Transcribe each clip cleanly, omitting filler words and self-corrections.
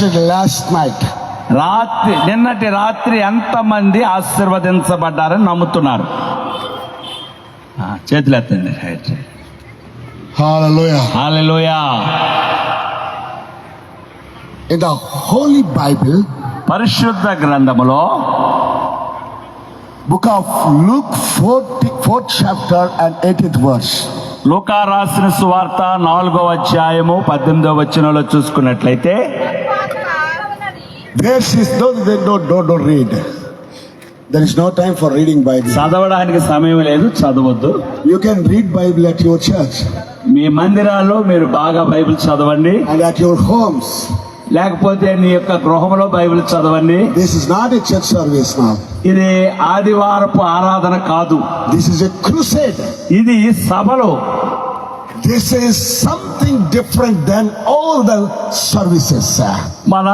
blessed last night? నిన్నటి రాత్రి ఎంతమంది ఆశీర్వదించబడ్డారని నమ్ముతున్నారు? చేతులు ఎత్తండి. Hallelujah. Hallelujah. In the Holy Bible, పరిశుద్ధ గ్రంథములో book of Luke 4th chapter and 18th verse. లూకా రాసిన సువార్త 4వ అధ్యాయము 18వ వచనంలో చూసుకున్నట్లయితే, don't read. There is no time for reading Bible. చదవడానికి సమయం లేదు, చదవద్దు. You can read Bible at your church. మీ మందిరాల్లో మీరు బాగా బైబిల్ చదవండి, and at your homes. లేకపోతే నీ యొక్క గృహంలో బైబిల్ చదవండి. This is not a church service now. ఇది ఆదివారపు ఆరాధన కాదు. This is a crusade. ఇది సభలో. This is something different than all the services. మన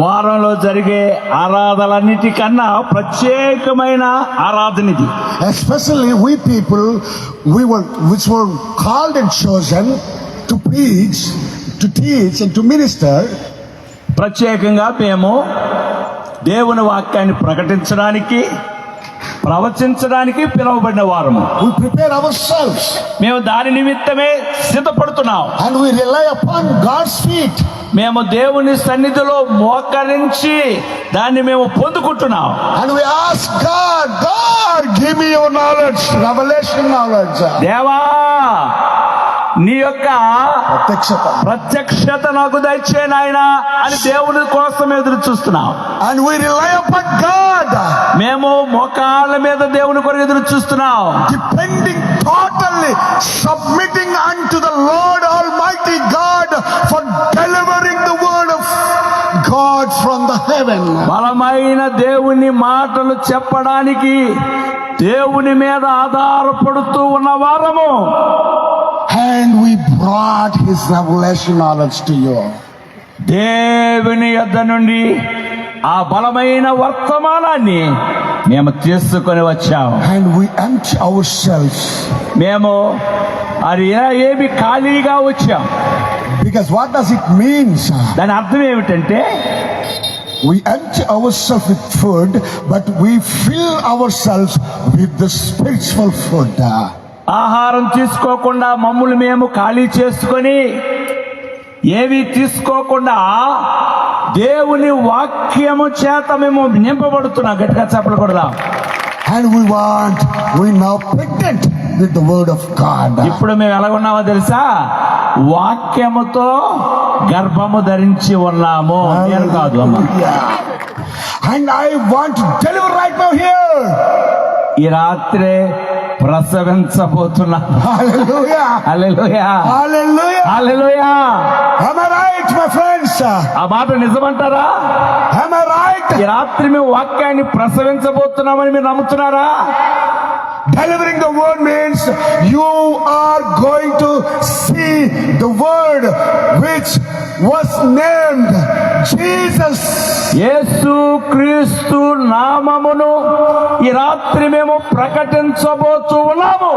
వారంలో జరిగే ఆరాధనలన్నిటికన్నా ప్రత్యేకమైన ఆరాధన ఇది. Especially we people, which were called and chosen to preach, to teach and to minister. ప్రత్యేకంగా మేము దేవుని వాక్యాన్ని ప్రకటించడానికి, ప్రవచించడానికి పిలువబడిన వారము. We prepare ourselves. మేము దాని నిమిత్తమే సిద్ధపడుతున్నాం. And we rely upon God's feet. మేము దేవుని సన్నిధిలో మోకరించి దాన్ని మేము పొందుకుంటున్నాం. And we ask God, give me your knowledge, revelation knowledge. దేవా, నీ యొక్క ప్రత్యక్షత నాకు దయచే నాయనా అని దేవుని కోసం ఎదురు చూస్తున్నాం. And we rely upon God. మేము మోకాళ్ళ మీద దేవుని కొరకు ఎదురు చూస్తున్నాం. Depending totally, submitting unto the Lord Almighty God for delivering the word of God from the heaven. బలమైన దేవుని మాటలు చెప్పడానికి దేవుని మీద ఆధారపడుతూ ఉన్న వారము. And we brought his revelation knowledge to you. దేవుని యొద్ద నుండి ఆ బలమైన వర్తమానాన్ని మేము తీసుకొని వచ్చాము. And we empty ourselves. మేము అది ఏమి ఖాళీగా వచ్చాం. Because what does it mean, sir? దాని అర్థం ఏమిటంటే, we empty ourselves with food, but we fill ourselves with the spiritual food. ఆహారం తీసుకోకుండా మమ్మల్ని మేము ఖాళీ చేసుకొని ఏవి తీసుకోకుండా దేవుని వాక్యము చేత మేము నింపబడుతున్నాం. గట్టిగా చెప్పలు కొడదాం. And we now pregnant with the word of God. ఇప్పుడు మేము ఎలాగున్నామో తెలుసా? వాక్యముతో గర్భము ధరించి ఉన్నాము. నేను కాదు అమ్మ. And I want to deliver right now here. ఈ రాత్రే ప్రసవించబోతున్నా. Hallelujah. Hallelujah. Hallelujah. Hallelujah. Am I right, my friends? ఆ మాట నిజమంటారా? Am I right? ఈ రాత్రి మేము వాక్యాన్ని ప్రసవించబోతున్నామని మీరు నమ్ముతున్నారా? Delivering the word means you are going to see the word which was named Jesus. యేసు క్రీస్తు నామమును ఈ రాత్రి మేము ప్రకటించబోతూ ఉన్నాము.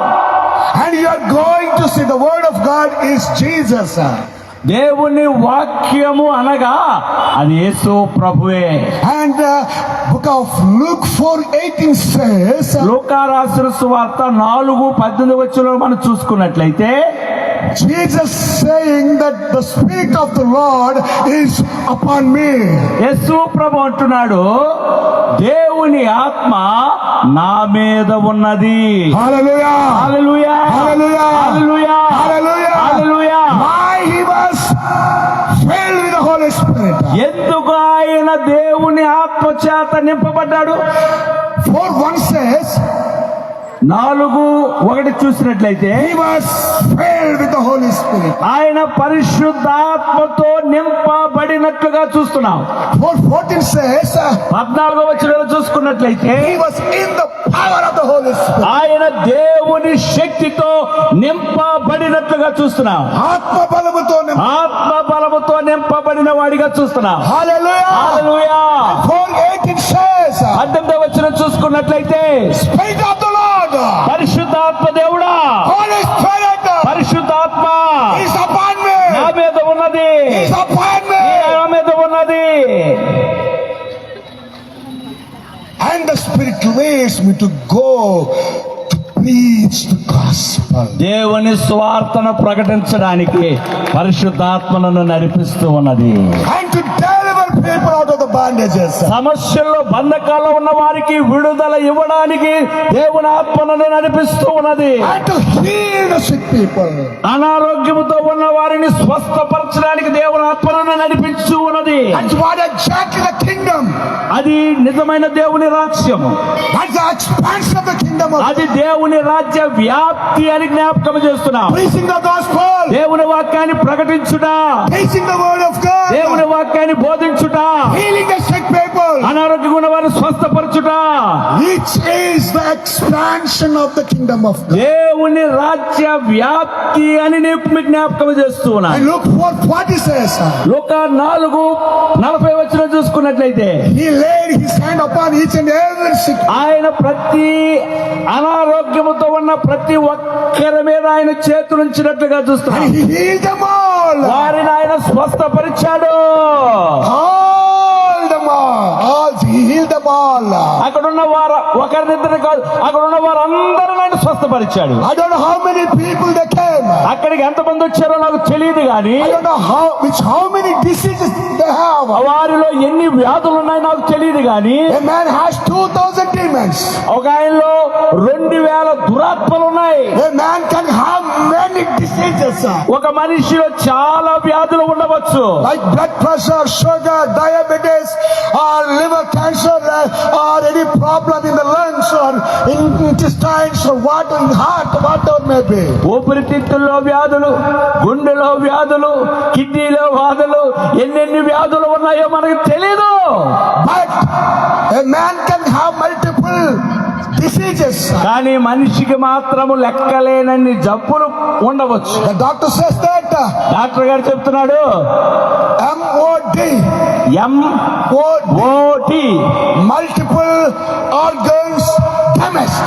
And you are going to see the word of God is Jesus. దేవుని వాక్యము అనగా అది యేసు ప్రభువే. And book of Luke 4:18 says, లూకా రాసిన సువార్త 4:18 వచనంలో మనం చూసుకున్నట్లయితే, Jesus saying that the Spirit of the Lord is upon me. యేసు ప్రభు అంటున్నాడు, దేవుని ఆత్మ నా మీద ఉన్నది. Hallelujah. Hallelujah. Hallelujah. Hallelujah. Hallelujah. Hallelujah. Why he was filled with the Holy Spirit? ఎందుకు ఆయన దేవుని ఆత్మ చేత నింపబడ్డాడు? 4:1 says, 4:1 చూసినట్లయితే, he was filled with the Holy Spirit. ఆయన పరిశుద్ధాత్మతో నింపబడినట్లుగా చూస్తున్నాం. 4:14 says, 14వ వచనంలో చూసుకున్నట్లయితే, he was in the power of the Holy Spirit. ఆయన దేవుని శక్తితో నింపబడినట్లుగా చూస్తున్నాం. ఆత్మ బలముతో నింపబడిన వాడిగా చూస్తున్నాం. Hallelujah. హల్లెలూయా. 4:18 says, 18వ వచనం చూసుకున్నట్లయితే, Spirit of the Lord, పరిశుద్ధాత్మ దేవుడా, Holy Spirit, పరిశుద్ధాత్మ is upon me. నా మీద ఉన్నది. Is upon me. నా మీద ఉన్నది. leads me to go to preach the gospel. దేవుని స్వార్థను ప్రకటించడానికి పరిశుద్ధాత్మను నడిపిస్తూ ఉన్నది. And to deliver people out of the bondages. సమస్యల్లో బంధకాల్లో ఉన్న వారికి విడుదల ఇవ్వడానికి దేవుని ఆత్మను నడిపిస్తూ ఉన్నది. And to heal the sick people. అనారోగ్యముతో ఉన్న వారిని స్వస్థపరచడానికి దేవుని ఆత్మను నడిపిస్తూ ఉన్నది. That's what exactly the kingdom. అది నిజమైన దేవుని రాజ్యము. That's the expansion of the kingdom of అది దేవుని రాజ్య వ్యాప్తి అని జ్ఞాపకం చేస్తున్నాం. preaching the gospel. దేవుని వాక్యాన్ని ప్రకటించుట, Teaching the word of God. దేవుని వాక్యాన్ని బోధించుట, Healing the sick people. అనారోగ్యంగా ఉన్న వారిని స్వస్థపరచుట, Which is the expansion of the kingdom of God. దేవుని రాజ్య వ్యాప్తి అని మీకు జ్ఞాపకం చేస్తూ ఉన్నాను. And look what he says. లూకా 4:40 చూసుకున్నట్లయితే He laid his hand upon each and every sick. ఆయన ప్రతి అనారోగ్యముతో ఉన్న ప్రతి ఒక్కరి మీద ఆయన చేతులుంచినట్లుగా చూస్తున్నాం. And he healed them all. వారిని ఆయన స్వస్థపరిచాడు. All them all. He healed them all. అక్కడ ఉన్న వారు ఒకరినిద్దరు కాదు, అక్కడ ఉన్న వారు అందరూ ఆయన స్వస్థపరిచాడు. I don't know how many people they came. అక్కడికి ఎంతమంది వచ్చారో నాకు తెలియదు కానీ I don't know how many diseases they have. వారిలో ఎన్ని వ్యాధులు ఉన్నాయో నాకు తెలియదు కానీ A man has 2,000 demons. ఒక ఆయనలో 2000 దురాత్మలు ఉన్నాయి. A man can have many diseases. ఒక మనిషిలో చాలా వ్యాధులు ఉండవచ్చు. Like blood pressure, sugar, diabetes, or liver cancer, or any problem in the lungs, or in intestines, or what in heart, whatever may be. ఊపిరితిత్తుల్లో వ్యాధులు, గుండెలో వ్యాధులు, కిడ్నీలో వ్యాధులు, ఎన్నెన్ని వ్యాధులు ఉన్నాయో మనకు తెలీదు. But a man can have multiple diseases. కానీ మనిషికి మాత్రము లెక్కలేనన్ని జబ్బులు ఉండవచ్చు. The doctor says that doctor గారు చెప్తున్నాడు MOD, MOT multiple organs damaged.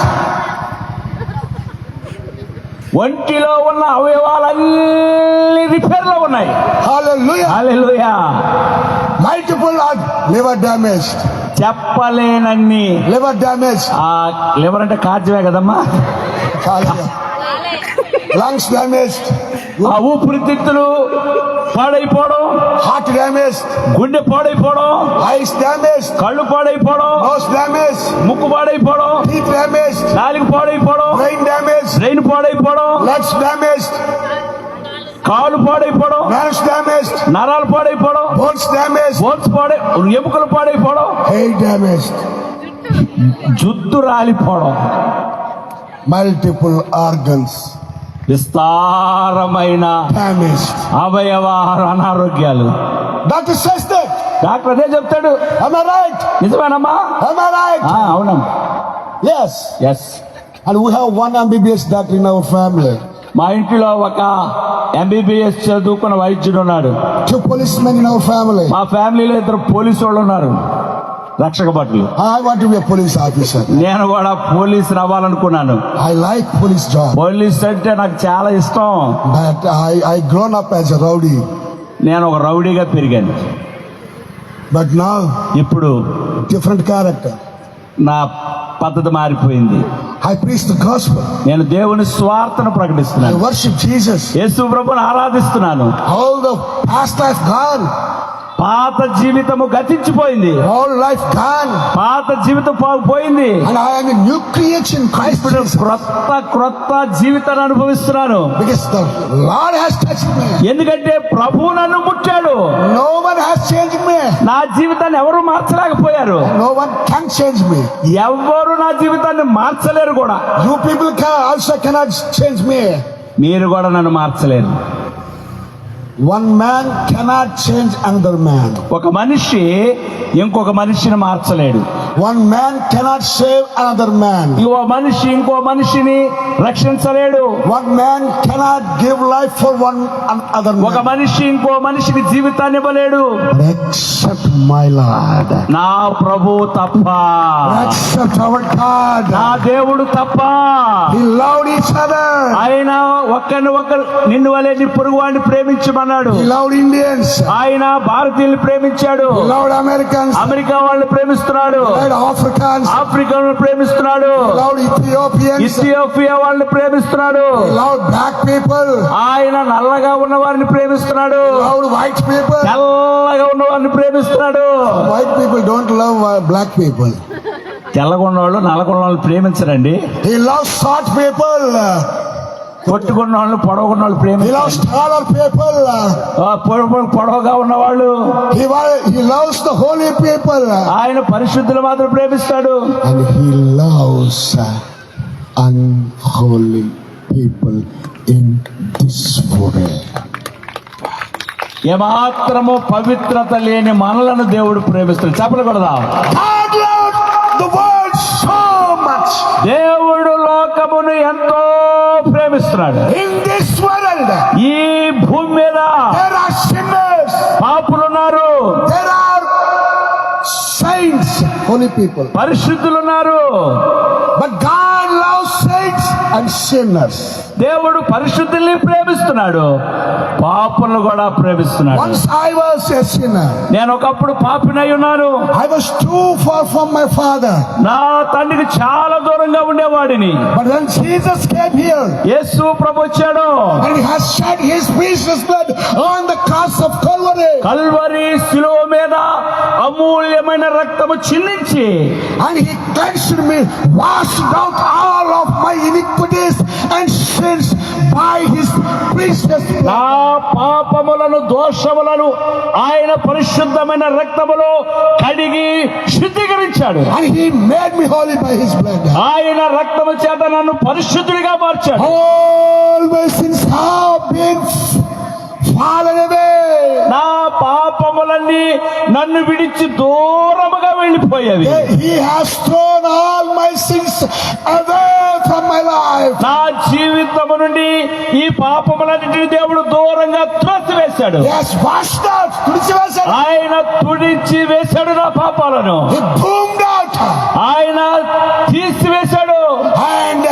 ఒంటిలో ఉన్న అవయవాలన్నీ రిపేర్ లో ఉన్నాయి. Hallelujah. హల్లెలూయా. Multiple liver damaged. చెప్పలేనన్ని. Liver damaged. ఆ లివర్ అంటే కాజ్యమే కదమ్మా. Hallelujah. Lungs damaged. ఆ ఊపిరితిత్తులు పాడైపోవడం, Heart damaged. గుండె పాడైపోవడం, Eyes damaged. కళ్ళు పాడైపోవడం, Nose damaged. ముక్కు పాడైపోవడం, Teeth damaged. నాలుగు పాడైపోవడం, Brain damaged. బ్రెయిన్ పాడైపోవడం, Legs damaged. కాలు పాడైపోవడం, Nerves damaged. నరాలు పాడైపోవడం, Bones damaged. బోన్స్ పాడై, ఎముకలు పాడైపోవడం, Hair damaged. జుట్టు రాలిపోవడం, Multiple organs విస్తారమైన damaged. అవయవ అనారోగ్యాలు. Doctor says that. డాక్టర్ అదే చెప్తాడు. Am I right? నిజమేనమ్మా? Am I right? అవునమ్మా. Yes. Yes. And we have one MBBS doctor in our family. మా ఇంటిలో ఒక MBBS చదువుకున్న వైద్యుడు ఉన్నాడు. 2 policemen in our family. మా ఫ్యామిలీలో 2 పోలీసు వాళ్ళు ఉన్నారు, రక్షక భటులు. I want to be a police officer. నేను కూడా పోలీసు అవ్వాలనుకున్నాను. I like police job. Police అంటే నాకు చాలా ఇష్టం. But I grown up as a rowdy. నేను ఒక రౌడీగా పెరిగాను. But now, ఇప్పుడు different character. నా పద్ధతి మారిపోయింది. I preach the gospel. నేను దేవుని స్వార్థను I ప్రకటిస్తున్నాను. worship Jesus. యేసు ప్రభువును ఆరాధిస్తున్నాను. All the past life gone. పాత జీవితము గతించిపోయింది. All life gone. పాత జీవితం పోయింది. And I am a new creation in Christ ఇప్పుడు Jesus. క్రొత్త జీవితాన్ని అనుభవిస్తున్నాను. Because the Lord has touched me. ఎందుకంటే ప్రభువు నన్ను ముట్టాడు. No one has changed me. నా జీవితాన్ని ఎవరు మార్చలేకపోయారు. No one can change me. ఎవరు నా జీవితాన్ని మార్చలేరు కూడా. You people also cannot change me. మీరు కూడా నన్ను మార్చలేరు. One man cannot change another man. ఒక మనిషి ఇంకొక మనిషిని మార్చలేడు. One man cannot save another man. ఇంకో మనిషిని రక్షించలేడు. One man cannot give life for one other ఒక man. మనిషి ఇంకో మనిషికి జీవితాన్ని ఇవ్వలేడు. Except my Lord. నా ప్రభు తప్ప, Except our God. నా దేవుడు తప్ప. He loved each other. ఆయన ఒకరు నిన్ను వలె నీ పొరుగు వాడిని ప్రేమించమన్నాడు. He loved Indians. ఆయన భారతీయుల్ని ప్రేమించాడు. He loved Americans. అమెరికా వాళ్ళని ప్రేమిస్తున్నాడు. loved Africans. ఆఫ్రికాను ప్రేమిస్తున్నాడు. He loved Ethiopians. ఇథియోపియా వాళ్ళని ప్రేమిస్తున్నాడు. He loved black people. ఆయన నల్లగా ఉన్న వారిని ప్రేమిస్తున్నాడు. He loved white people. తెల్లగా ఉన్న వారిని ప్రేమిస్తున్నాడు. White people don't love black people. తెల్లగా ఉన్నవాళ్ళు నల్లగా ఉన్న వాళ్ళని ప్రేమించరండి. He loves short people. పొట్టుకున్న వాళ్ళు పొడవుకున్న వాళ్ళు He ప్రేమించారు. loves taller people. పొడవుగా ఉన్నవాళ్ళు. He loves the holy people. ఆయన పరిశుద్ధులు మాత్రం ప్రేమిస్తాడు. And he loves unholy people in this world. ఏమాత్రము పవిత్రత లేని మనలను దేవుడు ప్రేమిస్తాడు. చెప్పకూడదా? God loved the world so much. దేవుడు లోకమును ఎంతో ప్రేమిస్తున్నాడు. In this world, ఈ భూమి మీద there are sinners. పాపులున్నారు, There are saints, holy people. పరిశుద్ధులున్నారు. But God loves saints and sinners. దేవుడు పరిశుద్ధుల్ని ప్రేమిస్తున్నాడు, పాపులను కూడా ప్రేమిస్తున్నాడు. Once I was a sinner. నేను ఒకప్పుడు పాపినై ఉన్నాను. I was too far from my father. నా తండ్రికి చాలా దూరంగా ఉండేవాడిని. But when Jesus came here, యేసు ప్రభు వచ్చాడు. and he has shed his precious blood on the cross of Calvary, Calvary శిలువ మీద అమూల్యమైన రక్తము చిందించి and he cleansed me, washed out all of my iniquities and sins by his precious blood. నా పాపములను దోషములను ఆయన పరిశుద్ధమైన రక్తములో కడిగి శుద్ధీకరించాడు. And he made me holy by his blood. ఆయన రక్తము చేత నన్ను పరిశుద్ధుడిగా మార్చాడు. All my sins have been fallen away. నా పాపములన్నీ నన్ను విడిచి దూరముగా వెళ్ళిపోయేవి. He has thrown all my sins away from my life. నా జీవితము నుండి ఈ పాపములన్నింటినీ దేవుడు దూరంగా త్రోసివేశాడు. He has washed out. తుడిచివేశాడు. ఆయన తుడిచి వేశాడు నా పాపాలను. He boomed out. ఆయన తీసివేశాడు. And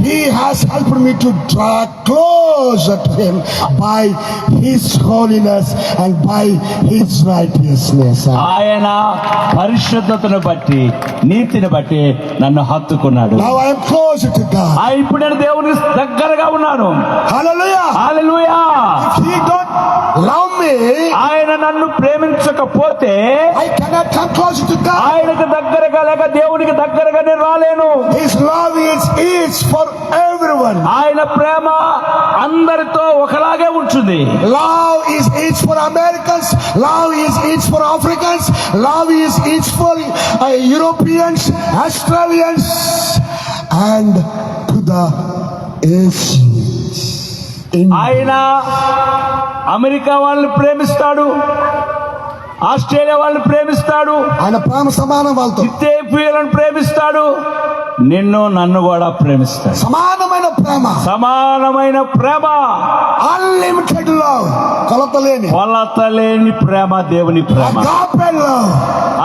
he has helped me to draw closer to him by his holiness and by his righteousness. ఆయన పరిశుద్ధతను బట్టి నీతిని బట్టి నన్ను హత్తుకున్నాడు. Now I am closer to God. ఇప్పుడు నేను దేవునికి దగ్గరగా ఉన్నాను. Hallelujah. Hallelujah. If he don't love me, ఆయన నన్ను ప్రేమించకపోతే I cannot come closer to God. ఆయనకు దగ్గరగా లేక దేవునికి దగ్గరగా నేను రాలేను. His love is for everyone. ఆయన ప్రేమ అందరితో ఒకలాగే ఉంటుంది. Love is each for Americans. Love is each for Africans. Love is each for Europeans, Australians, and to the Asians. ఆయన అమెరికా వాళ్ళని ప్రేమిస్తాడు, ఆస్ట్రేలియా వాళ్ళని ప్రేమిస్తాడు, ఆయన ప్రేమ సమానం వాళ్ళతో. ఇథియోపియాలను ప్రేమిస్తాడు, నన్ను కూడా ప్రేమిస్తాడు. సమానమైన ప్రేమ. సమానమైన ప్రేమ. Unlimited love. కొలతలేని. కొలతలేని ప్రేమ దేవుని ప్రేమ. Agape love.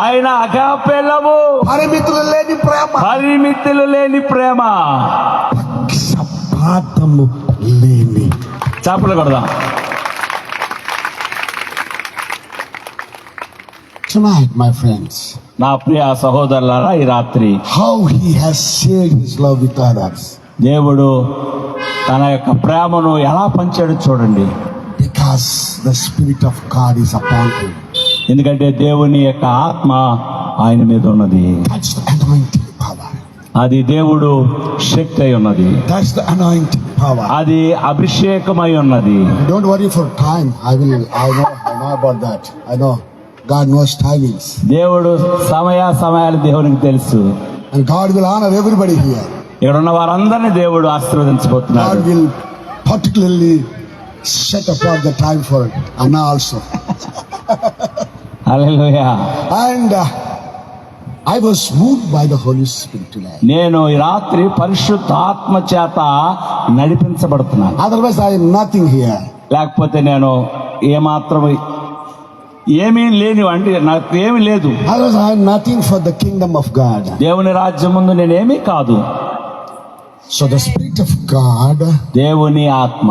ఆయన అగాపే లవ్. పరిమితులు లేని ప్రేమ. పరిమితులు లేని ప్రేమ. పక్షపాతము లేని. చేపలు కొడదాం. Tonight, my friends, నా ప్రియ సహోదరులారా, ఈ రాత్రి how he has shared his love with others. దేవుడు తన యొక్క ప్రేమను ఎలా పంచాడో చూడండి. Because the Spirit of God is upon him. ఎందుకంటే దేవుని యొక్క ఆత్మ ఆయన మీద ఉన్నది. That's the anointing power. అది దేవుడు శక్తి అయి ఉన్నది. That's the anointing power. అది అభిషేకమై ఉన్నది. Don't worry for time. I know about that. I know. God knows timings. దేవుడు సమయాలు దేవునికి తెలుసు. And God will honor everybody here. ఇక్కడ ఉన్న వారందరినీ దేవుడు ఆశీర్వదించబోతున్నాడు. God will particularly set apart the time for Anna also. Hallelujah. And I was moved by the Holy Spirit tonight. నేను ఈ రాత్రి పరిశుద్ధ ఆత్మ చేత నడిపించబడుతున్నాను. Otherwise I am nothing here. లేకపోతే నేను ఏమీ లేని అంటే నాకు ఏమీ లేదు. Otherwise I am nothing for the kingdom of God. దేవుని రాజ్యం ముందు నేనేమీ కాదు. So the Spirit of God దేవుని ఆత్మ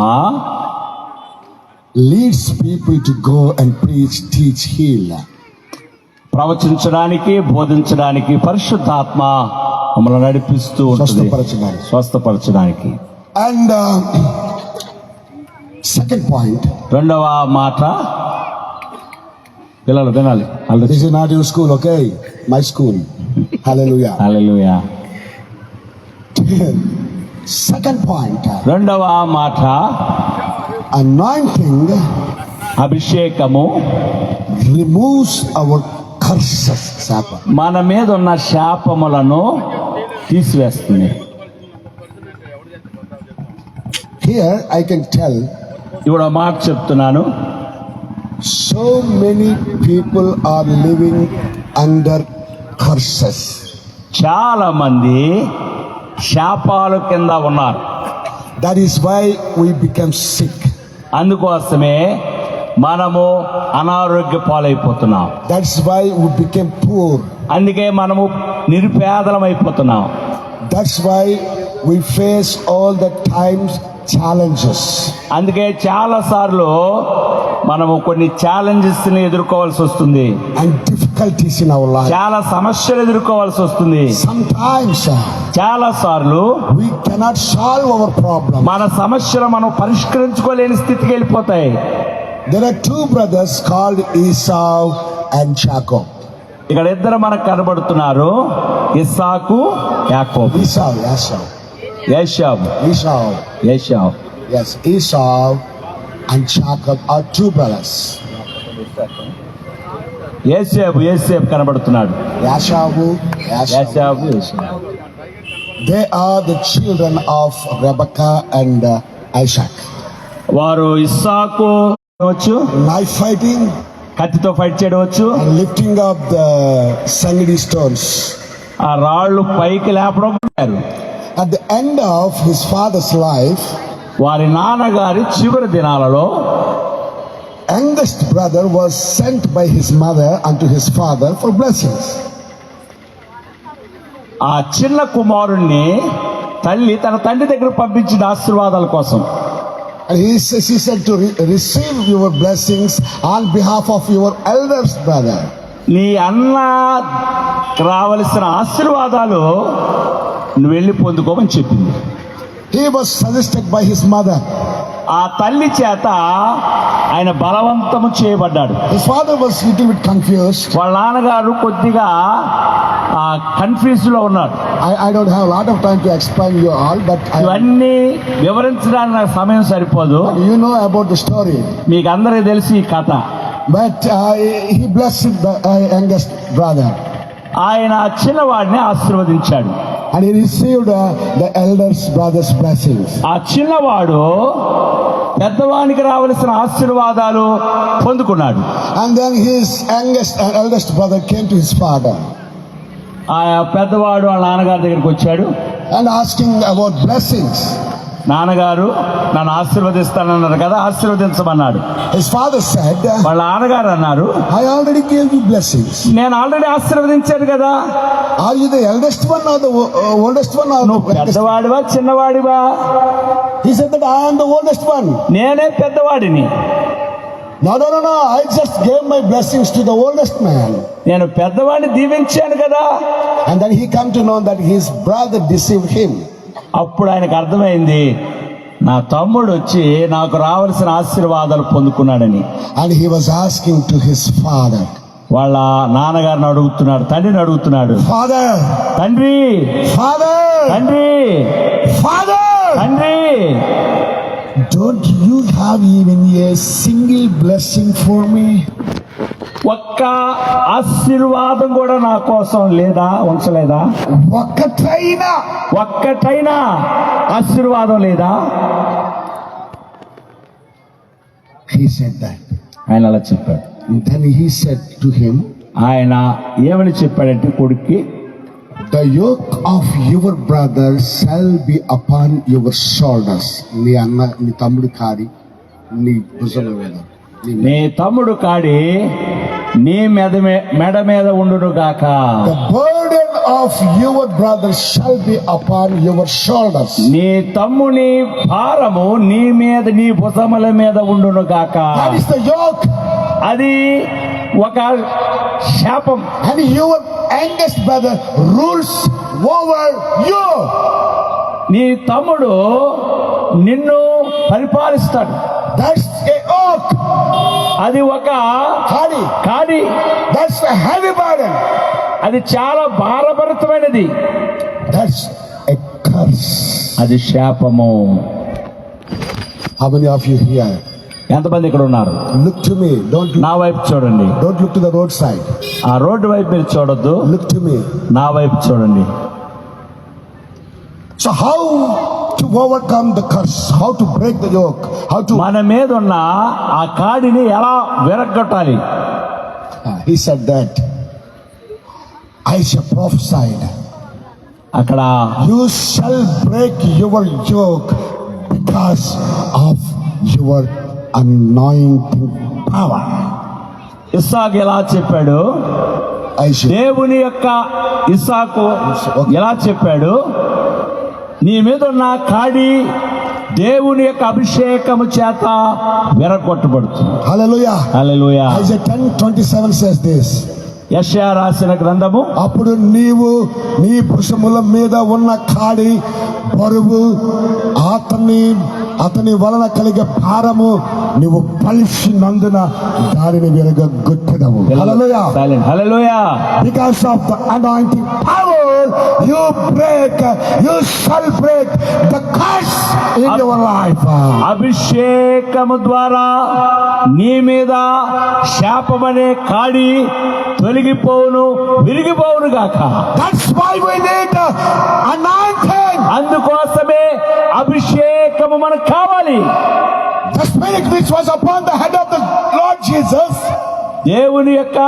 leads people to go and preach, teach, heal. ప్రవచించడానికి, బోధించడానికి పరిశుద్ధాత్మ మమ్మల్ని నడిపిస్తూ ఉంటుంది, స్వస్థపరచడానికి. And second point, రెండవ మాట, పిల్లలు వినాలి. this is not your school, okay? My school. Hallelujah. Hallelujah. Second point, రెండవ మాట, anointing అభిషేకము removes our curses. Sapa. మన మీద ఉన్న శాపములను తీసివేస్తుంది. Here I can tell ఇప్పుడు ఒక మాట చెప్తున్నాను, so many people are living under curses. చాలా మంది శాపాలు కింద ఉన్నారు. That is why we become sick. అందుకోసమే మనము అనారోగ్య పాలైపోతున్నాం. That's why we became poor. అందుకే మనము నిరుపేదలం అయిపోతున్నాం. That's why we face all the times challenges. అందుకే చాలా సార్లు మనము కొన్ని ఛాలెంజెస్ ని ఎదుర్కోవాల్సి వస్తుంది, And difficulties in our life. చాలా సమస్యలు ఎదుర్కోవాల్సి వస్తుంది. Sometimes చాలా సార్లు we cannot solve our problem. మన సమస్యలు మనం పరిష్కరించుకోలేని స్థితికి వెళ్ళిపోతాయి. There are two brothers called Esau and Jacob. ఇక్కడ ఇద్దరు మనకు కనబడుతున్నారు, ఇస్సాకు, యాకోబు. Esau. ఏశావు. Yes, Esau and Jacob are two brothers. ఏసేపు కనబడుతున్నాడు. Esau. ఏశావు. They are the children of Rebekah and Isaac. వారు ఇస్సాకు వచ్చు, Knife fighting కత్తితో ఫైట్ చేయవచ్చు, and lifting up the sangri stones. ఆ రాళ్ళు పైకి లేపడం. At the end of his father's life, వారి నాన్నగారి చివరి దినాలలో youngest brother was sent by his mother unto his father for blessings. ఆ చిన్న కుమారుణ్ణి తల్లి తన తండ్రి దగ్గర పంపించిన ఆశీర్వాదాల కోసం. And he said to receive your blessings on behalf of your eldest brother. నీ అన్న రావలసిన ఆశీర్వాదాలు నువ్వు వెళ్ళి పొందుకోమని చెప్పింది. He was suggested by his mother. ఆ తల్లి చేత ఆయన బలవంతము చేయబడ్డాడు. His father was little bit confused. వాళ్ళ నాన్నగారు కొద్దిగా కన్ఫ్యూజ్ లో ఉన్నాడు. I don't have a lot of time to explain you all, but ఇవన్నీ వివరించడానికి నాకు సమయం సరిపోదు. you know about the story. మీకు అందరికీ తెలిసి ఈ కథ. But he blessed the youngest brother. ఆయన చిన్నవాడిని ఆశీర్వదించాడు. And he received the eldest brother's blessings. ఆ చిన్నవాడు పెద్దవానికి రావలసిన ఆశీర్వాదాలు పొందుకున్నాడు. And then his youngest and eldest brother came to his father ఆ పెద్దవాడు వాళ్ళ నాన్నగారి దగ్గరికి వచ్చాడు and asking about blessings. నాన్నగారు నన్ను ఆశీర్వదిస్తానన్నారు కదా, ఆశీర్వదించమన్నాడు. His father said, వాళ్ళ నాన్నగారు అన్నారు, I already gave you blessings. నేను ఆల్రెడీ ఆశీర్వదించాను కదా. Are you the eldest one or the oldest one or నువ్వు the youngest? పెద్దవాడివా చిన్నవాడివా? He said that I am the oldest one. నేనే పెద్దవాడిని. No. I just gave my blessings to the oldest man. నేను పెద్దవాడిని దీవించాను కదా. And then he come to know that his brother deceived him. అప్పుడు ఆయనకు అర్థమైంది, నా తమ్ముడు వచ్చి నాకు రావాల్సిన ఆశీర్వాదాలు పొందుకున్నాడని. And he was asking to his father. వాళ్ళ నాన్నగారిని అడుగుతున్నాడు, తండ్రిని అడుగుతున్నాడు, Father, తండ్రి Father, తండ్రి Father, తండ్రి, don't you have even a single blessing for me? ఒక్క ఆశీర్వాదం కూడా నా కోసం లేదా, ఉంచలేదా? ఒక్కటైనా ఆశీర్వాదం లేదా? He said that. ఆయన అలా చెప్పాడు. And then he said to him, ఆయన ఏమని చెప్పాడంటే కొడుక్కి, the yoke of your brother shall be upon your shoulders. నీ తమ్ముడు కాడి నీ భుజం మీద, నీ తమ్ముడు కాడి నీ మెడ మీద ఉండును గాక. The burden of your brother shall be upon your shoulders. నీ తమ్ముని భారము నీ మీద, నీ భుజముల మీద ఉండును గాక. That is the yoke. అది ఒక శాపం. And your youngest brother rules over you. నీ తమ్ముడు నిన్ను పరిపాలిస్తాడు. That's a oath. అది ఒక కాడి. That's a heavy burden. అది చాలా భారభరితమైనది. That's a curse. అది శాపము. How many of you here? ఎంతమంది ఇక్కడ ఉన్నారు? Look to me. నా వైపు చూడండి. Don't look to the roadside. ఆ రోడ్డు వైపు మీరు చూడొద్దు, Look to me. నా వైపు చూడండి. So how to overcome the curse? How to break the yoke? How to? మన మీద ఉన్న ఆ కాడిని ఎలా విరగొట్టాలి? He said that Isaiah prophesied. అక్కడ You shall break your yoke because of your anointing power. ఇస్సాకు ఎలా చెప్పాడు? Isaiah. దేవుని యొక్క ఇస్సాకు ఎలా చెప్పాడు? నీ మీద ఉన్న కాడి దేవుని యొక్క అభిషేకము చేత విరగొట్టబడుతుంది. Hallelujah. Hallelujah. Isaiah 10:27 says this. యెషయా రాసిన గ్రంథము, అప్పుడు నీవు నీ భుజముల మీద ఉన్న కాడి బరువు అతని వలన కలిగే భారము నువ్వు పలిసినందున దానిని విరగొట్టెదవు. Hallelujah. Silent. Hallelujah. Because of the anointing power you shall break the curse in your life. అభిషేకము ద్వారా నీ మీద శాపమనే కాడి తొలగిపోవును, విరిగిపోవును గాక. That's why we need anointing. అందుకోసమే అభిషేకము మనకు కావాలి. The spirit which was upon the head of the Lord Jesus, దేవుని యొక్క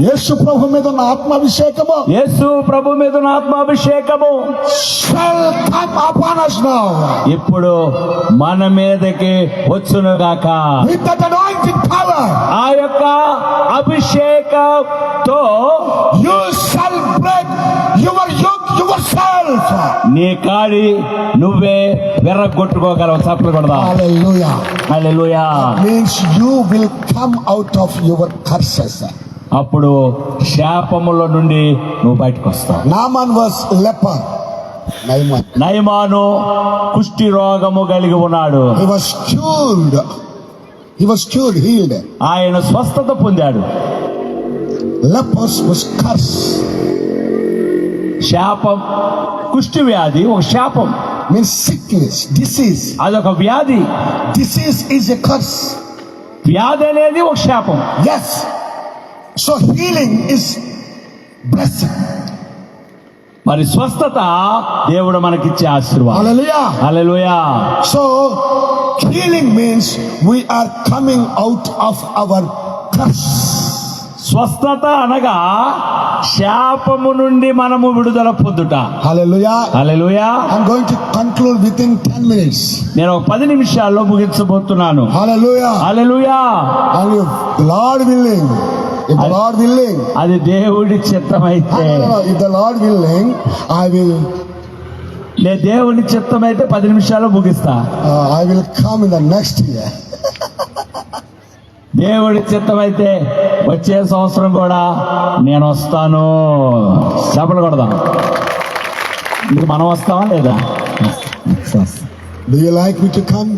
యేసు ప్రభు మీద ఉన్న ఆత్మాభిషేకము యేసు ప్రభు మీద ఉన్న ఆత్మాభిషేకము shall come upon us now. ఇప్పుడు మన మీదకి వచ్చును గాక. With that anointing power, ఆ యొక్క అభిషేకంతో you shall break your yoke yourself. నీ కాడి నువ్వే విరగొట్టుకోగలవు. చప్పట్లు కొడదాం. Hallelujah. Hallelujah. Means you will come out of your curses. అప్పుడు శాపముల నుండి నువ్వు బయటకు వస్తావు. Naaman was leper. నయమాను కుష్టి రోగము కలిగి ఉన్నాడు. He was cured, healed. ఆయన స్వస్థత పొందాడు. Lepers was cursed. శాపం, కుష్టి వ్యాధి ఒక శాపం. Means sickness, disease. అదొక వ్యాధి. Disease is a curse. వ్యాధి అనేది ఒక శాపం. Yes. So healing is blessing. మరి స్వస్థత దేవుడు మనకిచ్చే ఆశీర్వాదం. Hallelujah. Hallelujah. So healing means we are coming out of our curse. స్వస్థత అనగా శాపము నుండి మనము విడుదల పొందుట. Hallelujah. Hallelujah. I'm going to conclude within 10 minutes. నేను ఒక 10 నిమిషాల్లో ముగించబోతున్నాను. Hallelujah. Hallelujah. And if the Lord willing, అది దేవుడి చిత్తమైతే, if the Lord willing, I will దేవుడి చిత్తమైతే 10 నిమిషాల్లో ముగిస్తా. I will come in the next year. దేవుడి చిత్తమైతే వచ్చే సంవత్సరం కూడా నేను వస్తాను. చేపలు కొడదాం. ఇంక మనం వస్తామా లేదా? Do you like me to come?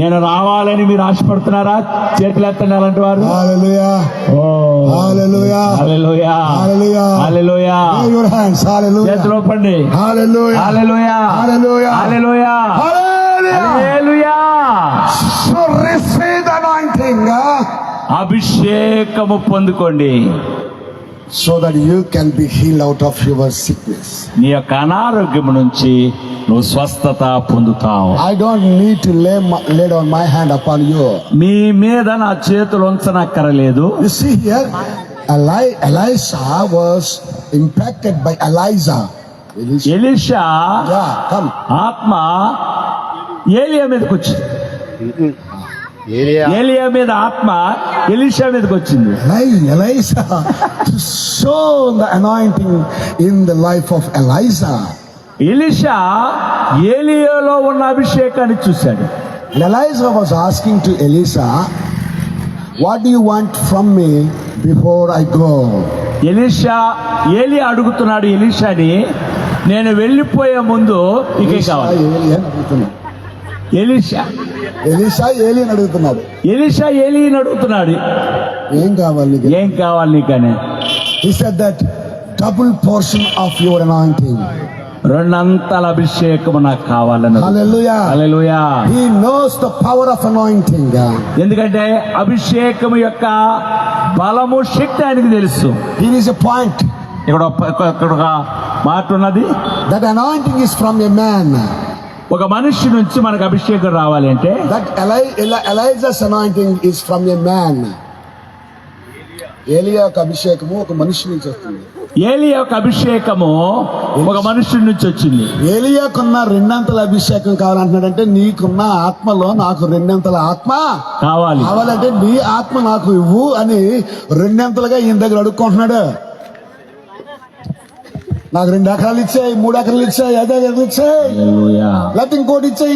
నేను రావాలని మీరు ఆశపడుతున్నారా? చేతులు ఎత్తండి అలాంటి వారు. Hallelujah. Hallelujah. Hallelujah. Hallelujah. Hallelujah. Raise your hands. Hallelujah. చేతులు ఊపండి. Hallelujah. Hallelujah. Hallelujah. Hallelujah. Hallelujah. Hallelujah. So receive the anointing, అభిషేకము పొందుకోండి. so that you can be healed out of your sickness. నీ యొక్క అనారోగ్యం నుంచి నువ్వు స్వస్థత పొందుతావు. I don't need to lay down my hand upon you. మీ మీద నా చేతులు ఉంచనక్కరలేదు. You see here, Elisha was impacted by Elijah. Elisha Yeah, come. ఆత్మ ఏలియా మీదకి వచ్చింది. ఏలియా మీద ఆత్మ ఎలీషా మీదకి వచ్చింది. Elisha to show the anointing in the life of Elisha. Elisha ఏలియాలో ఉన్న అభిషేకాన్ని చూశాడు. And Elisha was asking to Elisha, what do you want from me before I go? ఏలి అడుగుతున్నాడు ఎలీషాని, నేను వెళ్ళిపోయే ముందు నీకేం కావాలి? ఏలి అని అడుగుతున్నాడు. ఎలీషా ఏలి అని అడుగుతున్నాడు. ఏలిని అడుగుతున్నాడు, ఏం కావాలి నీకు? ఏం కావాలి నీకని. He said that double portion of your anointing. రెండంతల అభిషేకం నాకు కావాలని. Hallelujah. Hallelujah. He knows the power of anointing. ఎందుకంటే అభిషేకం యొక్క బలము, శక్తి ఆయనకు తెలుసు. Here is a point. ఇక్కడ ఒక మాట ఉన్నది, That anointing is from a man. ఒక మనిషి నుంచి మనకు అభిషేకం రావాలి అంటే, That Elijah's anointing is from a man. ఏలియా యొక్క అభిషేకము ఒక మనిషి నుంచి వస్తుంది. ఏలి యొక్క అభిషేకము ఒక మనుషుడి నుంచి వచ్చింది. ఏలియాకున్న రెండంతల అభిషేకం కావాలంటున్నాడంటే, నీకున్న ఆత్మలో నాకు రెండంతల ఆత్మ కావాలంటే నీ ఆత్మ నాకు ఇవ్వు అని రెండంతలుగా ఈయన దగ్గర అడుక్కుంటున్నాడు. నాకు 2 ఎకరాలు ఇచ్చాయి, 3 ఎకరాలు ఇచ్చాయి, 5 ఎకరాలు ఇచ్చాయి, లేకపోతే ఇంకోటి ఇచ్చాయి.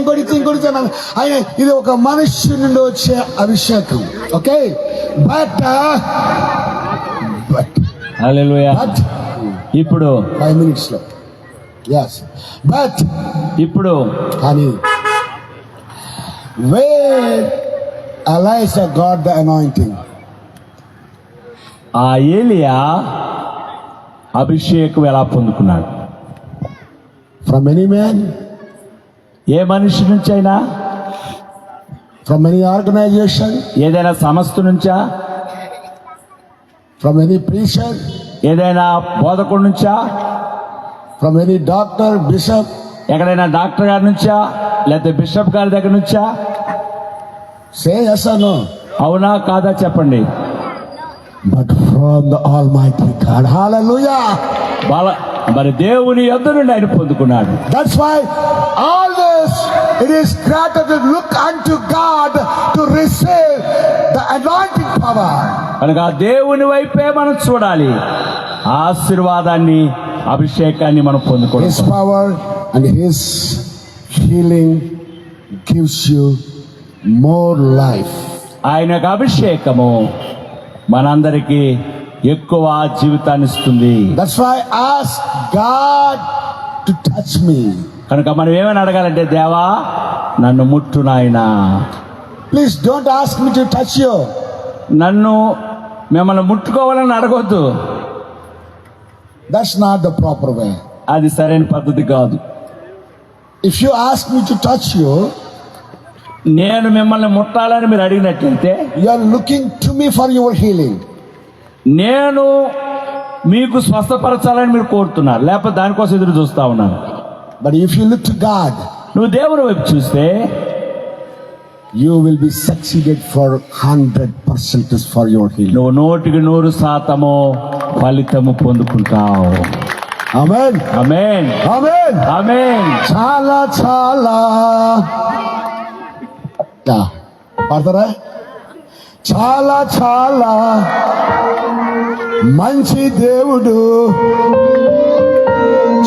ఆయన ఇది ఒక మనిషి నుండి వచ్చే అభిషేకం. ఓకే, బట్ హల్లెలూయా. ఇప్పుడు 5 minutes లో బట్ ఇప్పుడు కానీ where Elijah got the anointing? ఆ ఏలియా అభిషేకం ఎలా పొందుకున్నాడు? From any man? ఏ మనిషి నుంచి అయినా? From any organization? ఏదైనా సంస్థ నుంచా? From any preacher? ఏదైనా బోధకుడి నుంచా? From any doctor, bishop? ఎక్కడైనా డాక్టర్ గారి నుంచా, లేకపోతే బిషప్ గారి దగ్గర నుంచా? Say yes or no? అవునా కాదా చెప్పండి. But from the Almighty God. Hallelujah. మరి దేవుని యొద్ద నుండి ఆయన పొందుకున్నాడు. That's why always it is greater to look unto God to receive the anointing power. కనుక దేవుని వైపే మనం చూడాలి, ఆశీర్వాదాన్ని, అభిషేకాన్ని మనం పొందుకోవాలి. His power and His healing gives you more life. ఆయన యొక్క అభిషేకము మనందరికీ ఎక్కువ జీవితాన్ని ఇస్తుంది. That's why ask God to touch me. కనుక మనం ఏమని అడగాలంటే, దేవా నన్ను ముట్టు నాయనా. Please don't ask me to touch you. నన్ను మిమ్మల్ని ముట్టుకోవాలని అడగొద్దు. That's not the proper way. అది సరైన పద్ధతి కాదు. If you ask me to touch you, నేను మిమ్మల్ని ముట్టాలని మీరు అడిగినట్లయితే, you are looking to me for your healing. నేను మీకు స్వస్థపరచాలని మీరు కోరుతున్నారు, లేకపోతే దానికోసం ఎదురు చూస్తా ఉన్నాను. But if you look to God, నువ్వు దేవుని వైపు చూస్తే you will be succeeded for 100% for your healing. నువ్వు 100% ఫలితము పొందుకుంటావు. ఆమేన్, ఆమేన్, ఆమేన్, ఆమేన్. చాలా చాలా పాడతారా? చాలా చాలా మంచి దేవుడు,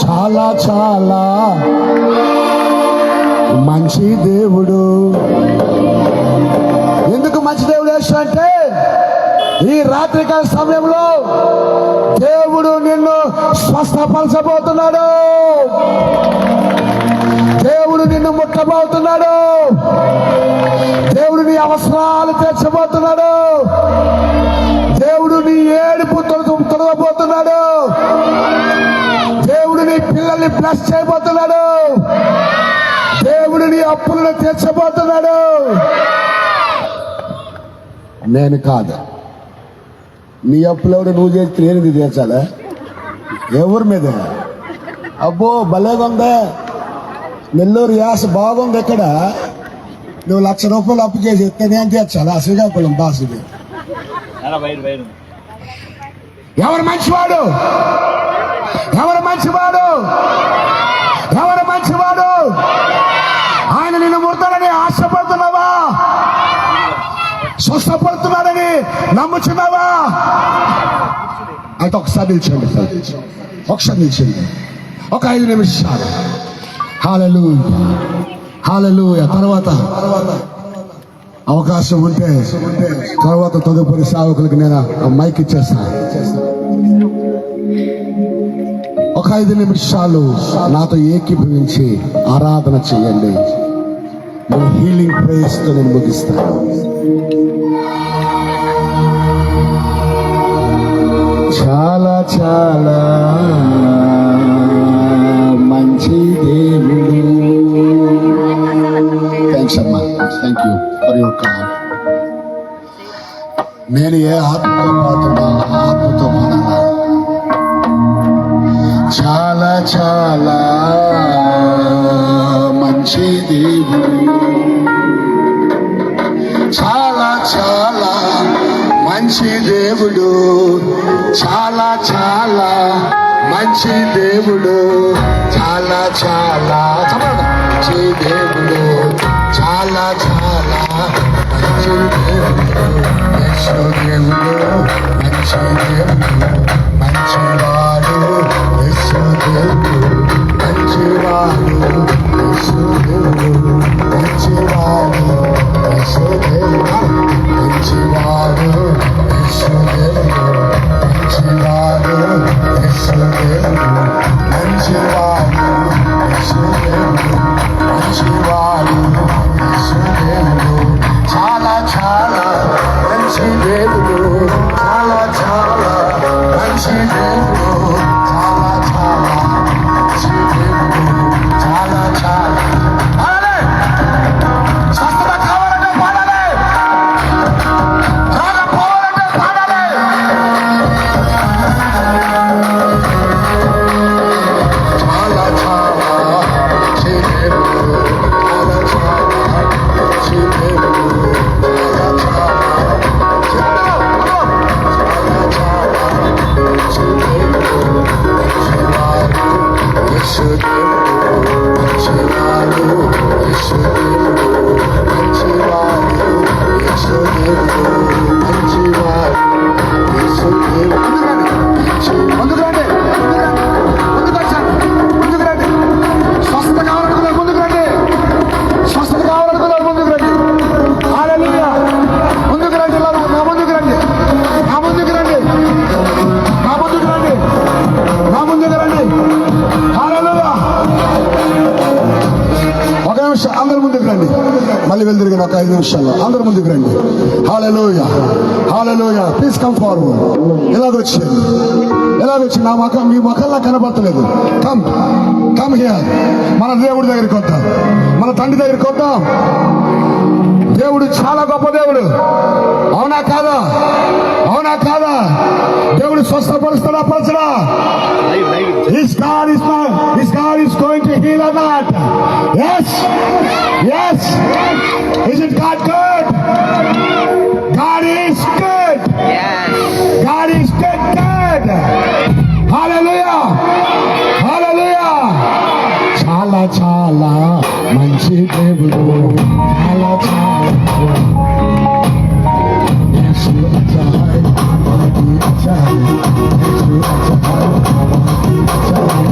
చాలా చాలా మంచి దేవుడు. ఎందుకు మంచి దేవుడు అంటే, ఈ రాత్రికాల సమయంలో దేవుడు నిన్ను స్వస్థపరచబోతున్నాడు, దేవుడు నిన్ను ముట్టబోతున్నాడు, దేవుడు నీ అవసరాలు తీర్చబోతున్నాడు, దేవుడు నీ ఏడుపు తొలగబోతున్నాడు, దేవుడు నీ పిల్లల్ని బ్లెస్ చేయబోతున్నాడు, దేవుడు నీ అప్పులను తీర్చబోతున్నాడు. నేను కాదు, నీ అప్పులెవడు నువ్వు చేస్తే నేను తీర్చాలా? ఎవరి మీద? అబ్బో భలేగా ఉందా, నెల్లూరు యాస బాగుంది. ఎక్కడ నువ్వు 1,00,000 రూపాయలు అప్పు చేసి ఇస్తే నేను తీర్చాలా? శ్రీకాకుళం బాస్ ఇది. ఎవరు మంచివాడు? ఎవరు మంచివాడు? ఎవరు మంచివాడు? ఆయన నిన్ను ముడతాడని ఆశపడుతున్నావా? స్వస్థపడుతున్నాడని నమ్ముచున్నావా? అయితే ఒకసారి నిల్చోండి, ఒకసారి నిల్చోండి, ఒక 5 నిమిషాలు. హల్లెలూయా, హల్లెలూయా. తర్వాత అవకాశం ఉంటే తర్వాత తదుపరి సేవకులకి నేను మైక్ ఇచ్చేస్తాను. ఒక 5 నిమిషాలు నాతో ఏకీభవించి ఆరాధన చేయండి. నేను హీలింగ్ ప్రేయర్స్ తో నేను ముగిస్తాను. చాలా చాలా మంచి దేవుడు. థ్యాంక్స్ అమ్మా, thank you for your call. నేను ఏ ఆత్మతో పాడుతున్నా ఆ ఆత్మతో పాడాలా. చాలా చాలా మంచి దేవుడు, చాలా చాలా మంచి దేవుడు, చాలా చాలా మంచి దేవుడు, చాలా చాలా మంచి దేవుడు, చాలా చాలా మంచి దేవుడు, యేసు దేవుడు మంచి దేవుడు, మంచివాడు యేసు దేవుడు, మంచివాడు యేసు దేవుడు, మంచివాడు యేసు దేవుడు, మంచివాడు యేసు దేవుడు, మంచివాడు యేసు దేవుడు, మంచివాడు యేసు దేవుడు, మంచివాడు యేసు దేవుడు, చాలా చాలా మంచి దేవుడు, చాలా చాలా మంచి దేవుడు, చాలా చాలా మంచి దేవుడు, చాలా చాలా. పాడాలి, స్వస్థత కావాలంటే పాడాలి, రోగం పోవాలంటే పాడాలి. చాలా చాలా మంచి దేవుడు, చాలా చాలా మంచి దేవుడు, చాలా చాలా అందరు ముందుకు రండి. మళ్ళీ వెళ్తురిగిన ఒక 5 నిమిషాల్లో అందరు ముందుకు రండి. Hallelujah, hallelujah. Please come forward. ఎలాగొచ్చి నా ముఖం మీ ముఖంలా కనబడతలేదు. Come come here. మన దేవుడి దగ్గరికి వద్దాం, మన తండ్రి దగ్గరికి వద్దాం. దేవుడు చాలా గొప్ప దేవుడు. అవునా కాదా? అవునా కాదా? దేవుడు స్వస్థపరుస్తాడా పరచడా? His God is going to heal or not? Yes, yes. Isn't God good? God is good. Yes. God is good. Hallelujah, hallelujah. చాలా చాలా మంచి దేవుడు, చాలా చాలా. యేసు అజాయ్, అజాయ్, యేసు అజాయ్, అజాయ్.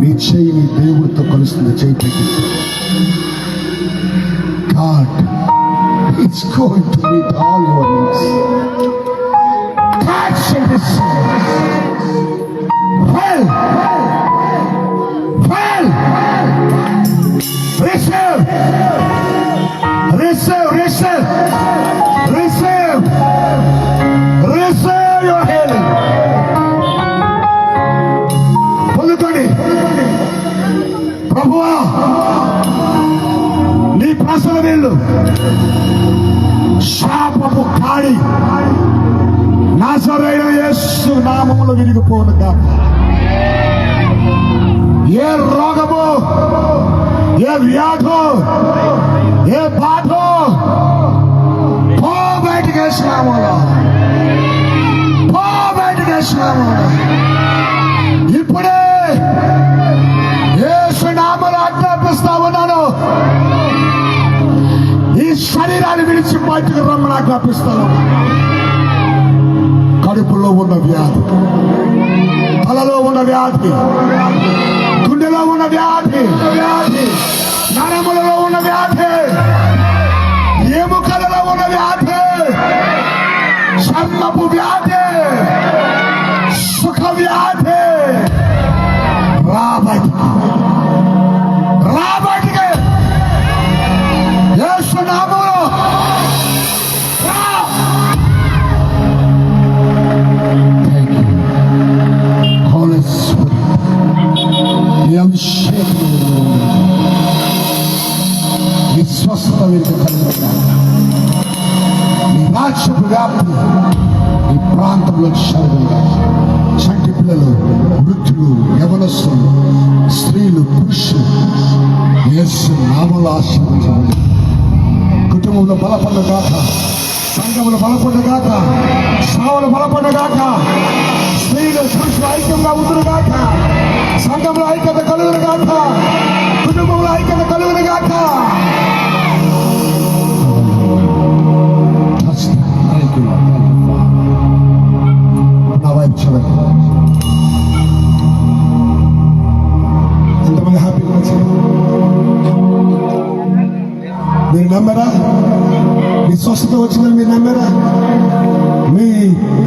నీ చేయిని దేవుడితో కలుస్తుంది. చేయి పెట్టి God is going to meet all your needs. Catch and well, receive, receive, receive, receive, receive your healing. పొందుకోండి. ప్రభువా, నీ ప్రసవ వీళ్ళు శాపపు కాడి నజరేయుడైన యేసు నామములో విరిగిపోను గాక. ఏ రోగము, ఏ వ్యాధో, ఏ బాధో పో బయటికి వేసినాములో, పో బయటికి వేసినాములో. ఇప్పుడే యేసు నామములో ఆజ్ఞాపిస్తా ఉన్నాను. ఈ శరీరాన్ని విడిచి బయటకు రమ్మని ఆజ్ఞాపిస్తాను. కడుపులో ఉన్న వ్యాధి, తలలో ఉన్న వ్యాధి, గుండెలో ఉన్న వ్యాధి, నరములలో ఉన్న వ్యాధి, ఎముకలలో ఉన్న వ్యాధి, చర్మపు వ్యాధి, సుఖ వ్యాధి, రా బయటికి, రా బయటికి. యేసు నామములో రా. Thank you, Holy Spirit. నీ అభిషేకం నీ స్వస్థత వీరికి కలుగుతాయి. నీ రాజ్యపు వ్యాప్తి ఈ ప్రాంతంలో జరుగుతుంది. చంటి పిల్లలు, వృద్ధులు, యవనస్తులు, స్త్రీలు, పురుషులు యేసు నామములో ఆశీర్వదించబడి కుటుంబంలో బలపడగాక, సంఘములు బలపడగాక, సేవలు బలపడగాక, స్త్రీలు పురుషులు ఐక్యంగా ఉండుగాక, సంఘంలో ఐక్యత కలుగునుగాక, కుటుంబంలో ఐక్యత కలుగునుగాక. నా వైపు చూడండి. ఎంతమంది హ్యాపీగా వచ్చారు? మీరు నమ్మరా? మీ స్వస్థత వచ్చిందని మీరు నమ్మరా? మీ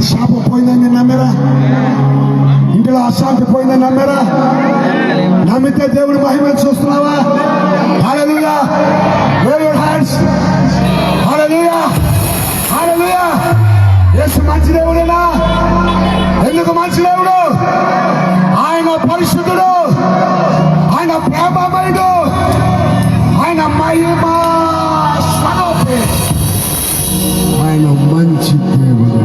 శాపం పోయిందని మీరు నమ్మరా? ఇంటిలో అశాంతి పోయిందని నమ్మరా? నమ్మితే దేవుడి మహిమను చూస్తున్నావా? హల్లెలూయా! Wave your hands. హల్లెలూయా! హల్లెలూయా! యేసు మంచి దేవుడేనా? ఎందుకు మంచి దేవుడు? ఆయన పరిశుద్ధుడు, ఆయన ప్రేమమయుడు, ఆయన మహిమ స్వరూపి, ఆయన మంచి దేవుడు,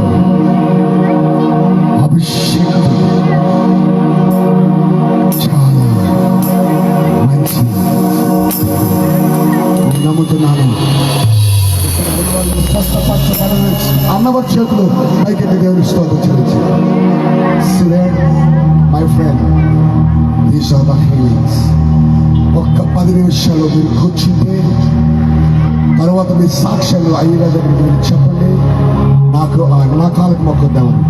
అభిషేకుడు, చాలా మంచి. నమ్ముతున్నాను. స్వస్థపరచబడని అన్నవర్ చేతులు పైకెత్తి దేవుని స్తోత్రం చెల్లించి. My friend, these are the healings. ఒక్క 10 నిమిషాలు మీరు కూర్చుంటే తర్వాత మీ సాక్ష్యాలు అయ్యేలా దగ్గరికి మీరు చెప్పండి. నాకు నా కాలకు మొక్కుద్దామని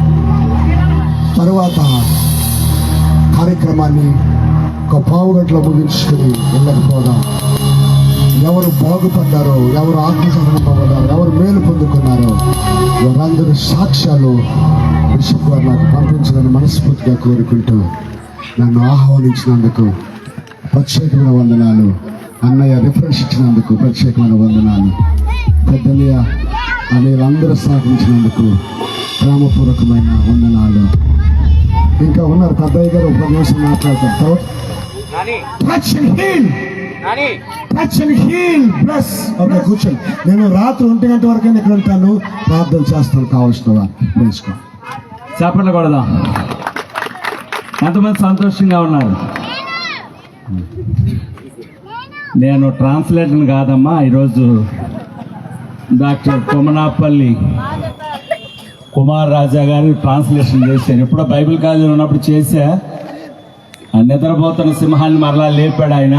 తర్వాత కార్యక్రమాన్ని ఒక పావు గంటలో ముగించుకొని వెళ్ళకపోదాం. ఎవరు బాగుపడ్డారో, ఎవరు ఆత్మసంబంధపడ్డారో, ఎవరు మేలు పొందుకున్నారో వారందరూ సాక్ష్యాలు బిషప్ గారు నాకు పంపించాలని మనస్ఫూర్తిగా కోరుకుంటూ నన్ను ఆహ్వానించినందుకు ప్రత్యేకమైన వందనాలు. అన్నయ్య రిఫరెన్స్ ఇచ్చినందుకు ప్రత్యేకమైన వందనాలు. పెద్దయ్య వీళ్ళందరూ సహకరించినందుకు ప్రేమపూర్వకమైన వందనాలు. ఇంకా ఉన్నారు పెద్దయ్య గారు, ఒక నిమిషం మాట్లాడతారు. కూర్చోండి. నేను రాత్రి 1 గంట వరకు ఇక్కడ ఉంటాను, ప్రార్థన చేస్తాను. కావాల్సిన వారు తెలుసుకో. చెప్పండి కొడదాం. ఎంతమంది సంతోషంగా ఉన్నారు? నేను ట్రాన్స్లేటర్ కాదమ్మా. ఈరోజు డాక్టర్ కొమనాపల్లి కుమార్ రాజా గారు ట్రాన్స్లేషన్ చేశారు. ఎప్పుడో బైబిల్ కాలేజీలో ఉన్నప్పుడు చేశా. నిద్రపోతున్న సింహాన్ని మరలా లేపాడు ఆయన.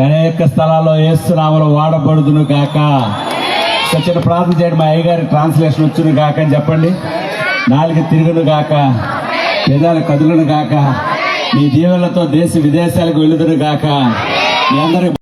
అనేక స్థలాల్లో ఏస్తున్నామలో వాడబడుదును కాక. చిన్న ప్రార్థన చేయడం, మా అయ్యగారి ట్రాన్స్లేషన్ వచ్చును కాక అని చెప్పండి. నాలుగు తిరుగును కాక, పెదాలు కదులును కాక, మీ దీవెనలతో దేశ విదేశాలకు వెళుదురు గాక. మీ అందరి